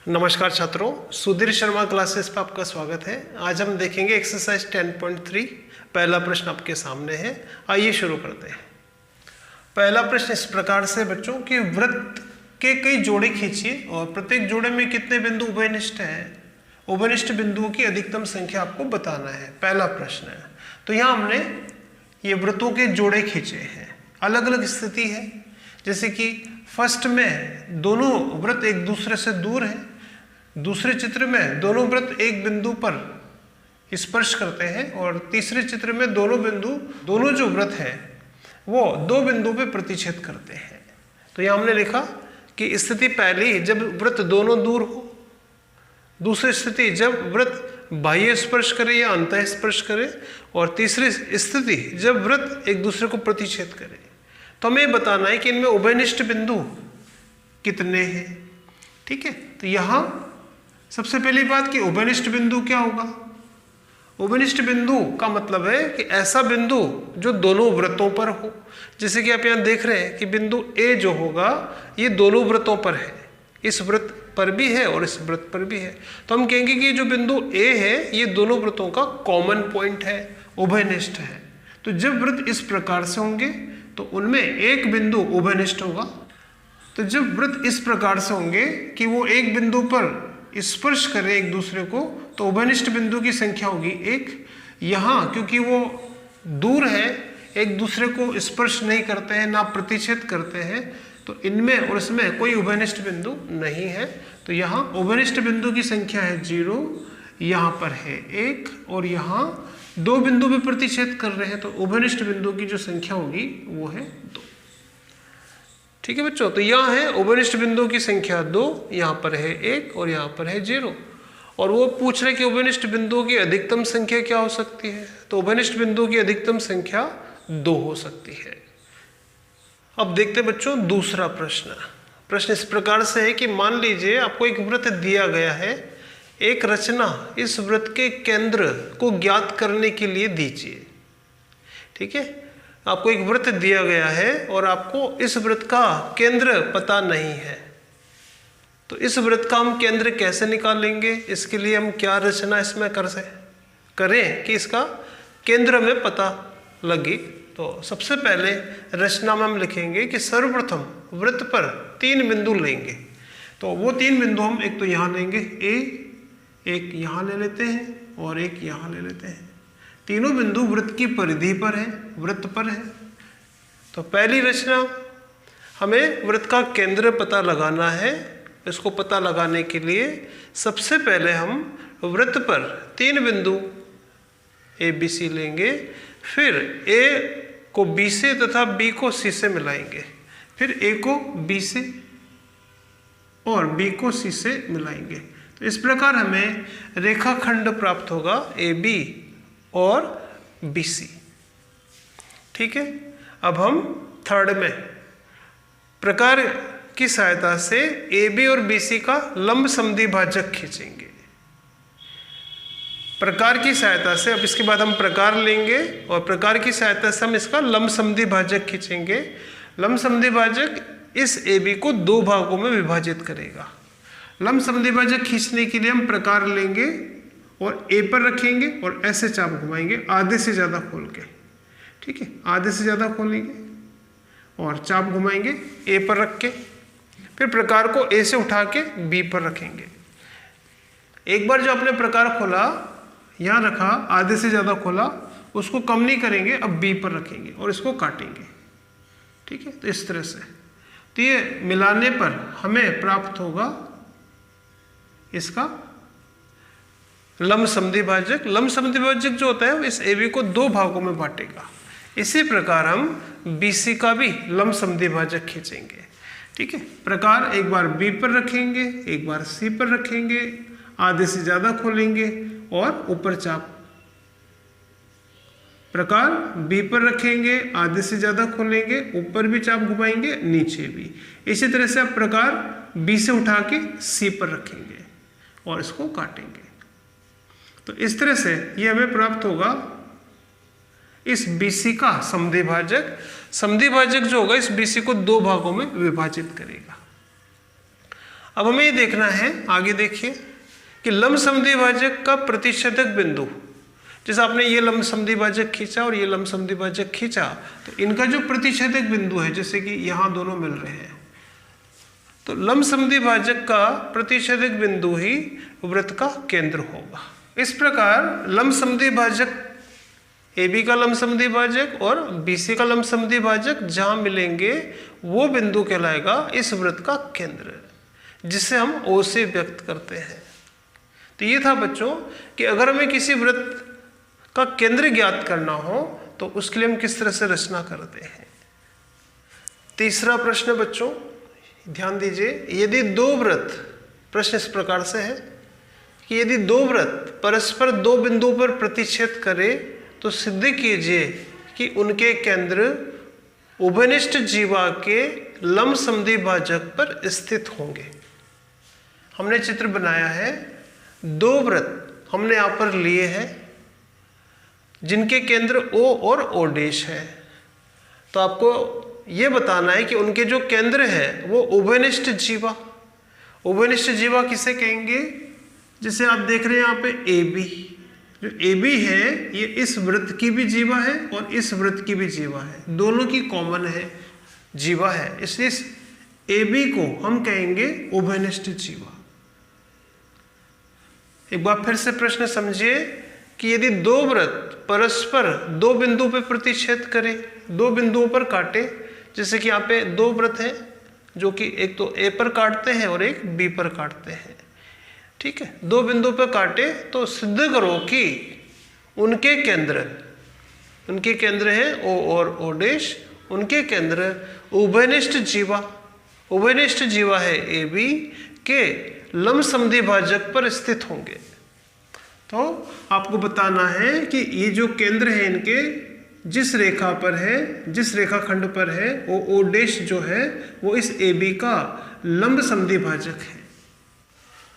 नमस्कार छात्रों, सुधीर शर्मा क्लासेस पर आपका स्वागत है। आज हम देखेंगे एक्सरसाइज 10.3। पहला प्रश्न आपके सामने है, आइए शुरू करते हैं। पहला प्रश्न इस प्रकार से बच्चों कि वृत्त के कई जोड़े खींचिए और प्रत्येक जोड़े में कितने बिंदु उभयनिष्ठ हैं। उभयनिष्ठ बिंदुओं की अधिकतम संख्या आपको बताना है, पहला प्रश्न है। तो यहाँ हमने ये वृत्तों के जोड़े खींचे हैं, अलग अलग स्थिति है। जैसे कि फर्स्ट में दोनों वृत्त एक दूसरे से दूर हैं, दूसरे चित्र में दोनों वृत्त एक बिंदु पर स्पर्श करते हैं और तीसरे चित्र में दोनों जो वृत्त हैं वो दो बिंदु पे प्रतिच्छेद करते हैं। तो यहाँ हमने लिखा कि स्थिति पहली जब वृत्त दोनों दूर हो, दूसरी स्थिति जब वृत्त बाह्य स्पर्श करे या अंतः स्पर्श करे, और तीसरी स्थिति जब वृत्त एक दूसरे को प्रतिच्छेद करे। तो हमें बताना है कि इनमें उभयनिष्ठ बिंदु कितने हैं। ठीक है, तो यहाँ सबसे पहली बात कि उभयनिष्ठ बिंदु क्या होगा। उभयनिष्ठ बिंदु का मतलब है कि ऐसा बिंदु जो दोनों वृत्तों पर हो। जैसे कि आप यहाँ देख रहे हैं कि बिंदु ए जो होगा ये दोनों वृत्तों पर है, इस वृत्त पर भी है और इस वृत्त पर भी है। तो हम कहेंगे कि जो बिंदु ए है ये दोनों वृत्तों का कॉमन पॉइंट है, उभयनिष्ठ है। तो जब वृत्त इस प्रकार से होंगे तो उनमें एक बिंदु उभयनिष्ठ होगा। तो जब वृत्त इस प्रकार से होंगे कि वो एक बिंदु पर स्पर्श करें एक दूसरे को, तो उभयनिष्ठ बिंदु की संख्या होगी एक। यहाँ क्योंकि वो दूर है, एक दूसरे को स्पर्श नहीं करते हैं, ना प्रतिच्छेद करते हैं, तो इनमें और इसमें कोई उभयनिष्ठ बिंदु नहीं है। तो यहाँ उभयनिष्ठ बिंदु की संख्या है 0, यहाँ पर है 1 और यहाँ दो बिंदु भी प्रतिच्छेद कर रहे हैं, तो उभयनिष्ठ बिंदु की जो संख्या होगी वो है 2। ठीक है बच्चों, तो यहाँ है उभयनिष्ठ बिंदु की संख्या 2, यहाँ पर है 1 और यहाँ पर है 0। और वो पूछ रहे कि उभयनिष्ठ बिंदुओं की अधिकतम संख्या क्या हो सकती है। तो उभयनिष्ठ बिंदुओं की अधिकतम संख्या 2 हो सकती है। अब देखते बच्चों दूसरा प्रश्न। प्रश्न इस प्रकार से है कि मान लीजिए आपको एक वृत्त दिया गया है, एक रचना इस वृत्त के केंद्र को ज्ञात करने के लिए दीजिए। ठीक है, आपको एक वृत्त दिया गया है और आपको इस वृत्त का केंद्र पता नहीं है। तो इस वृत्त का हम केंद्र कैसे निकालेंगे, इसके लिए हम क्या रचना इसमें करें कि इसका केंद्र हमें पता लगे। तो सबसे पहले रचना में हम लिखेंगे कि सर्वप्रथम वृत्त पर 3 बिंदु लेंगे। तो वो 3 बिंदु हम एक तो यहाँ लेंगे ए, एक यहाँ ले लेते हैं और एक यहाँ ले लेते हैं। तीनों बिंदु वृत्त की परिधि पर है, वृत्त पर है। तो पहली रचना हमें वृत्त का केंद्र पता लगाना है। इसको पता लगाने के लिए सबसे पहले हम वृत्त पर 3 बिंदु ए बी सी लेंगे, फिर ए को बी से तथा बी को सी से मिलाएंगे, फिर ए को बी से और बी को सी से मिलाएंगे। तो इस प्रकार हमें रेखाखंड प्राप्त होगा ए बी और बी सी। ठीक है, अब हम थर्ड में प्रकार की सहायता से ए बी और बी सी का लंब समद्वि भाजक खींचेंगे। प्रकार की सहायता से, अब इसके बाद हम प्रकार लेंगे और प्रकार की सहायता से हम इसका लंब समद्वि भाजक खींचेंगे। लंब समद्वि भाजक इस ए बी को 2 भागों में विभाजित करेगा। लंब समद्वि भाजक खींचने के लिए हम प्रकार लेंगे और ए पर रखेंगे और ऐसे चाप घुमाएंगे आधे से ज़्यादा खोल के। ठीक है, आधे से ज़्यादा खोलेंगे और चाप घुमाएंगे ए पर रख के, फिर प्रकार को ए से उठा के बी पर रखेंगे। एक बार जो आपने प्रकार खोला, यहाँ रखा, आधे से ज़्यादा खोला, उसको कम नहीं करेंगे, अब बी पर रखेंगे और इसको काटेंगे। ठीक है, तो इस तरह से तो ये मिलाने पर हमें प्राप्त होगा इसका लंब समद्वि भाजक। लंब समद्वि भाजक जो होता है वो इस ए बी को 2 भागों में बांटेगा। इसी प्रकार हम बी सी का भी लंब समद्वि भाजक खींचेंगे। ठीक है, प्रकार एक बार बी पर रखेंगे, एक बार सी पर रखेंगे, आधे से ज़्यादा खोलेंगे और ऊपर चाप। प्रकार बी पर रखेंगे, आधे से ज़्यादा खोलेंगे, ऊपर भी चाप घुमाएंगे, नीचे भी। इसी तरह से आप प्रकार बी से उठा के सी पर रखेंगे और इसको काटेंगे। तो इस तरह से ये हमें प्राप्त होगा इस BC का समद्वि भाजक। समद्वि भाजक जो होगा इस BC को 2 भागों में विभाजित करेगा। अब हमें ये देखना है, आगे देखिए कि लंब समद्विभाजक का प्रतिच्छेदक बिंदु, जैसे आपने ये लंब समद्विभाजक खींचा और ये लंब समद्विभाजक खींचा, तो इनका जो प्रतिच्छेदक बिंदु है, जैसे कि यहाँ दोनों मिल रहे हैं, तो लंब समद्विभाजक का प्रतिच्छेदक बिंदु ही वृत्त का केंद्र होगा। इस प्रकार लंब समद्विभाजक AB का लंब समद्विभाजक और BC का लंब समद्विभाजक जहां मिलेंगे वो बिंदु कहलाएगा इस वृत्त का केंद्र, जिसे हम O से व्यक्त करते हैं। तो ये था बच्चों कि अगर हमें किसी वृत्त का केंद्र ज्ञात करना हो तो उसके लिए हम किस तरह से रचना करते हैं। तीसरा प्रश्न बच्चों ध्यान दीजिए, यदि दो वृत्त, प्रश्न इस प्रकार से है कि यदि दो वृत्त परस्पर दो बिंदुओं पर प्रतिच्छेद करें तो सिद्ध कीजिए कि उनके केंद्र उभयनिष्ठ जीवा के लंब समद्विभाजक पर स्थित होंगे। हमने चित्र बनाया है, दो वृत्त हमने यहाँ पर लिए हैं जिनके केंद्र O और O' है। तो आपको ये बताना है कि उनके जो केंद्र है वो उभयनिष्ठ जीवा, उभयनिष्ठ जीवा किसे कहेंगे, जैसे आप देख रहे हैं यहाँ पे AB, जो AB है ये इस वृत्त की भी जीवा है और इस वृत्त की भी जीवा है, दोनों की कॉमन है जीवा है, इसलिए इस AB को हम कहेंगे उभयनिष्ठ जीवा। एक बार फिर से प्रश्न समझिए कि यदि दो वृत्त परस्पर दो बिंदु पर प्रतिच्छेद करें, दो बिंदुओं पर काटे, जैसे कि यहाँ पे दो वृत्त हैं जो कि एक तो A पर काटते हैं और एक B पर काटते हैं, ठीक है, दो बिंदु पर काटे तो सिद्ध करो कि उनके केंद्र हैं O और O', उनके केंद्र उभयनिष्ठ जीवा है AB के लंब समद्विभाजक पर स्थित होंगे। तो आपको बताना है कि ये जो केंद्र है इनके जिस रेखा पर है, जिस रेखाखंड पर है, O' जो है वो इस AB का लंब समद्विभाजक है।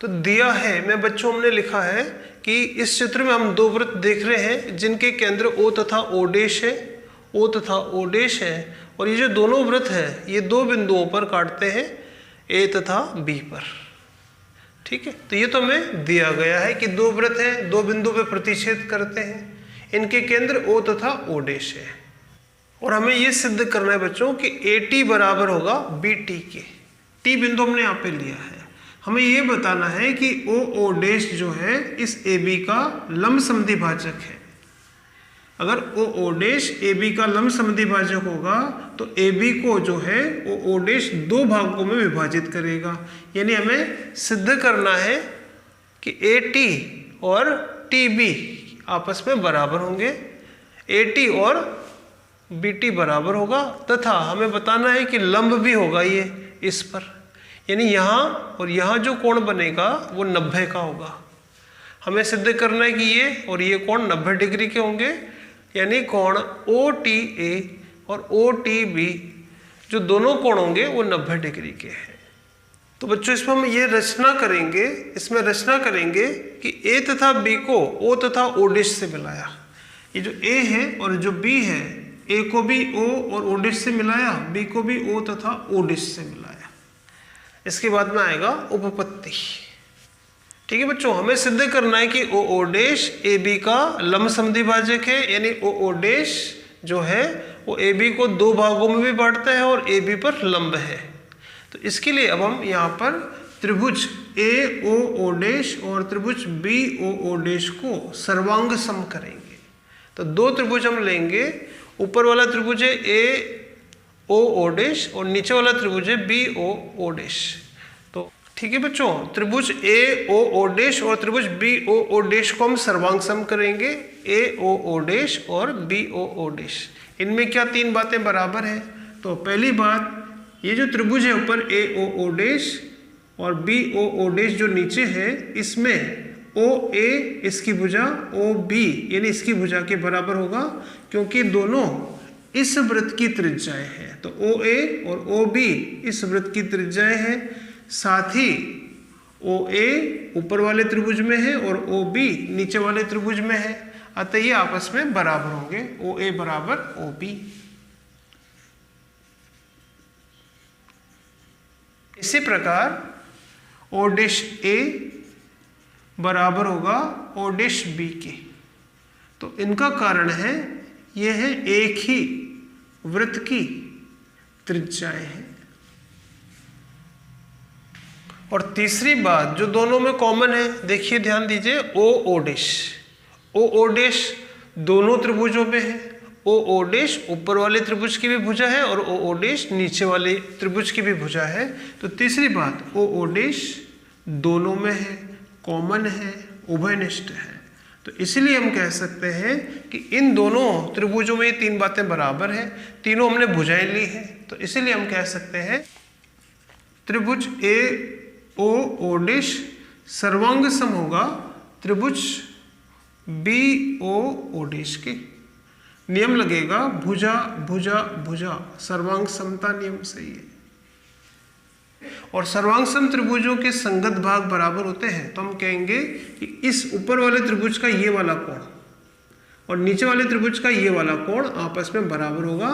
तो दिया है मैं बच्चों हमने लिखा है कि इस चित्र में हम दो वृत्त देख रहे हैं जिनके केंद्र O तथा O' है, O तथा O' है, और ये जो दोनों वृत्त है ये दो बिंदुओं पर काटते हैं A तथा B पर, ठीक है। तो ये तो हमें दिया गया है कि दो वृत्त हैं, दो बिंदु पर प्रतिच्छेद करते हैं, इनके केंद्र O तथा O' है, और हमें ये सिद्ध करना है बच्चों कि AT बराबर होगा BT के। T बिंदु हमने यहाँ पे लिया है, हमें ये बताना है कि O' जो है इस AB का लंब समद्विभाजक है। अगर O' AB का लंब समद्विभाजक होगा तो AB को जो है O' दो भागों में विभाजित करेगा, यानी हमें सिद्ध करना है कि AT और TB आपस में बराबर होंगे, AT और BT बराबर होगा, तथा हमें बताना है कि लंब भी होगा ये इस पर, यानी यहाँ और यहाँ जो कोण बनेगा वो 90 का होगा। हमें सिद्ध करना है कि ये और ये कोण 90 डिग्री के होंगे, यानी कोण OTA और OTB जो दोनों कोण होंगे वो 90 डिग्री के हैं। तो बच्चों इसमें हम ये रचना करेंगे, इसमें रचना करेंगे कि A तथा B को O तथा O' से मिलाया, ये जो A है और जो B है, A को भी O और O' से मिलाया, B को भी O तथा O' से मिलाया। इसके बाद में आएगा उपपत्ति, ठीक है बच्चों। हमें सिद्ध करना है कि O' AB का लंब समद्विभाजक है, यानी O' जो है वो AB को दो भागों में भी बांटता है और AB पर लंब है। तो इसके लिए अब हम यहाँ पर त्रिभुज AOO' और त्रिभुज BOO' को सर्वांग सम करेंगे। तो दो त्रिभुज हम लेंगे, ऊपर वाला त्रिभुज है AOO' और नीचे वाला त्रिभुज है BOO'। तो ठीक है बच्चों, त्रिभुज AOO' और त्रिभुज BOO' को हम सर्वांग सम करेंगे, AOO' और BOO'। इनमें क्या तीन बातें बराबर हैं। तो पहली बात, ये जो त्रिभुज है ऊपर AOO' और BOO' जो नीचे है, इसमें OA इसकी भुजा OB यानी इसकी भुजा के बराबर होगा, क्योंकि दोनों इस वृत्त की त्रिज्याएं हैं। तो OA और OB इस वृत्त की त्रिज्याएं हैं, साथ ही OA ऊपर वाले त्रिभुज में है और OB नीचे वाले त्रिभुज में है, अतः ये आपस में बराबर होंगे, OA बराबर OB। इसी प्रकार ओ डैश ए बराबर होगा ओ डैश बी के। तो इनका कारण है ये है एक ही वृत्त की त्रिज्याएं हैं। और तीसरी बात जो दोनों में कॉमन है, देखिए ध्यान दीजिए, ओ डैश, ओ डैश दोनों त्रिभुजों में है। ओ डैश ऊपर वाले त्रिभुज की भी भुजा है और ओ डैश नीचे वाले त्रिभुज की भी भुजा है। तो तीसरी बात ओ डैश दोनों में है, कॉमन है, उभयनिष्ठ है। तो इसलिए हम कह सकते हैं कि इन दोनों त्रिभुजों में ये तीन बातें बराबर हैं, तीनों हमने भुजाएं ली हैं। तो इसीलिए हम कह सकते हैं त्रिभुज ए ओ डैश सर्वांग सम होगा त्रिभुज बी ओ डैश के। नियम लगेगा भुजा भुजा भुजा, सर्वांग समता नियम सही है। और सर्वांग सम त्रिभुजों के संगत भाग बराबर होते हैं तो हम कहेंगे कि इस ऊपर वाले त्रिभुज का ये वाला कोण और नीचे वाले त्रिभुज का ये वाला कोण आपस में बराबर होगा,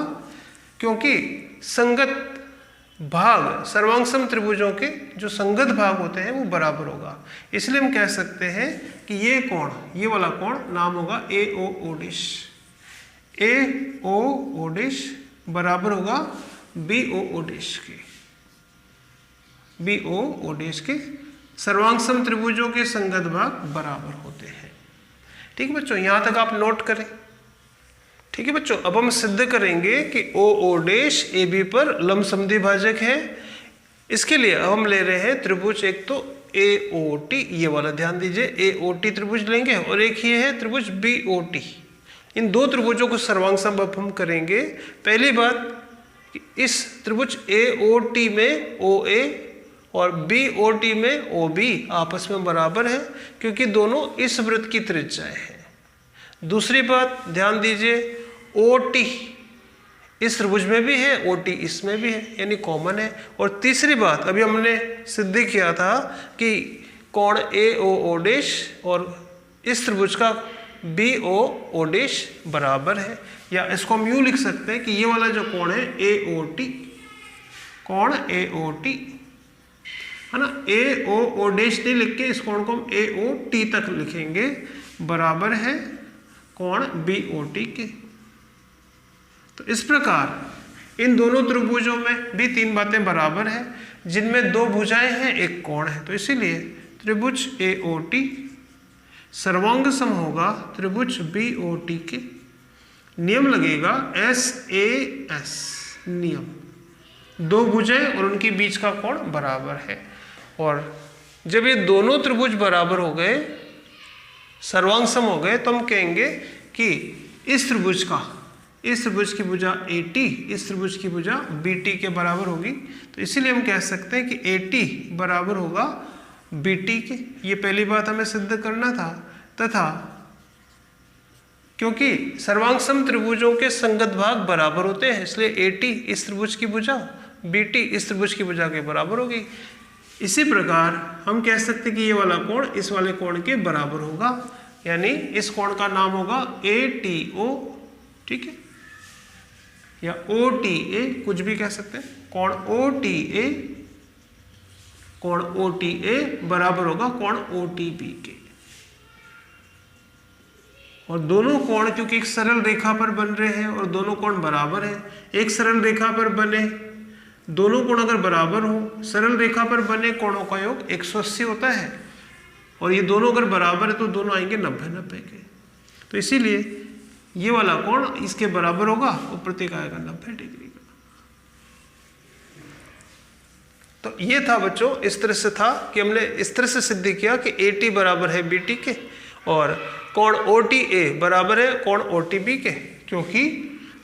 क्योंकि संगत भाग सर्वांग सम त्रिभुजों के जो संगत भाग होते हैं वो बराबर होगा। इसलिए हम कह सकते हैं कि ये कोण, ये वाला कोण नाम होगा ए ओ डैश। ए ओ डैश बराबर होगा बी ओ डैश के। बी ओ डैश के सर्वांग सम त्रिभुजों के संगत भाग बराबर होते हैं। ठीक है बच्चों, यहां तक आप नोट करें। ठीक है बच्चों, अब हम सिद्ध करेंगे कि ओ डैश ए बी पर लंब समद्वि भाजक है। इसके लिए अब हम ले रहे हैं त्रिभुज, एक तो ए ओ टी, ये वाला ध्यान दीजिए, ए ओ टी त्रिभुज लेंगे और एक ये है त्रिभुज बी ओ टी। इन दो त्रिभुजों को सर्वांग सम अब हम करेंगे। पहली बात, इस त्रिभुज ए ओ टी में ओ ए और बी ओ टी में ओ बी आपस में बराबर है, क्योंकि दोनों इस वृत्त की त्रिज्याएं हैं। दूसरी बात ध्यान दीजिए, ओ टी इस त्रिभुज में भी है, ओ टी इसमें भी है, यानी कॉमन है। और तीसरी बात, अभी हमने सिद्ध किया था कि कोण ए ओ डैश और इस त्रिभुज का बी ओ डैश बराबर है। या इसको हम यूं लिख सकते हैं कि ये वाला जो कोण है ए ओ टी, कोण ए ओ टी है ना, ए ओ डैश नहीं लिख के इस कोण को हम ए ओ टी तक लिखेंगे, बराबर है कोण बी ओ टी के। तो इस प्रकार इन दोनों त्रिभुजों में भी तीन बातें बराबर हैं, जिनमें दो भुजाएं हैं, एक कोण है। तो इसीलिए त्रिभुज ए ओ टी सर्वांग सम होगा त्रिभुज बी ओ टी के। नियम लगेगा एस ए एस नियम, दो भुजाएं और उनके बीच का कोण बराबर है। और जब ये दोनों त्रिभुज बराबर हो गए, सर्वांग सम हो गए, तो हम कहेंगे कि इस त्रिभुज की भुजा ए टी इस त्रिभुज की भुजा बी टी के बराबर होगी। तो इसीलिए हम कह सकते हैं कि ए टी बराबर होगा बी टी के। ये पहली बात हमें सिद्ध करना था। तथा क्योंकि सर्वांग सम त्रिभुजों के संगत भाग बराबर होते हैं, इसलिए ए टी इस त्रिभुज की भुजा, बी टी इस त्रिभुज की भुजा के बराबर होगी। इसी प्रकार हम कह सकते हैं कि ये वाला कोण इस वाले कोण के बराबर होगा, यानी इस कोण का नाम होगा ए टी ओ। ठीक है, या ओ टी ए, कुछ भी कह सकते हैं। कोण ओ टी ए, कोण ओ टी ए बराबर होगा कोण ओ टी बी के। और दोनों कोण क्योंकि एक सरल रेखा पर बन रहे हैं और दोनों कोण बराबर हैं, एक सरल रेखा पर बने दोनों कोण अगर बराबर हो, सरल रेखा पर बने कोणों का योग 180 होता है, और ये दोनों अगर बराबर है तो दोनों आएंगे 90-90 के। तो इसीलिए ये वाला कोण इसके बराबर होगा और प्रतीक आएगा 90 डिग्री का। तो ये था बच्चों, इस तरह से था कि हमने इस तरह से सिद्ध किया कि ए टी बराबर है बी टी के और कोण ओ टी ए बराबर है कोण ओ टी बी के, क्योंकि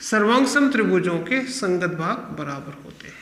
सर्वांग सम त्रिभुजों के संगत भाग बराबर होते हैं।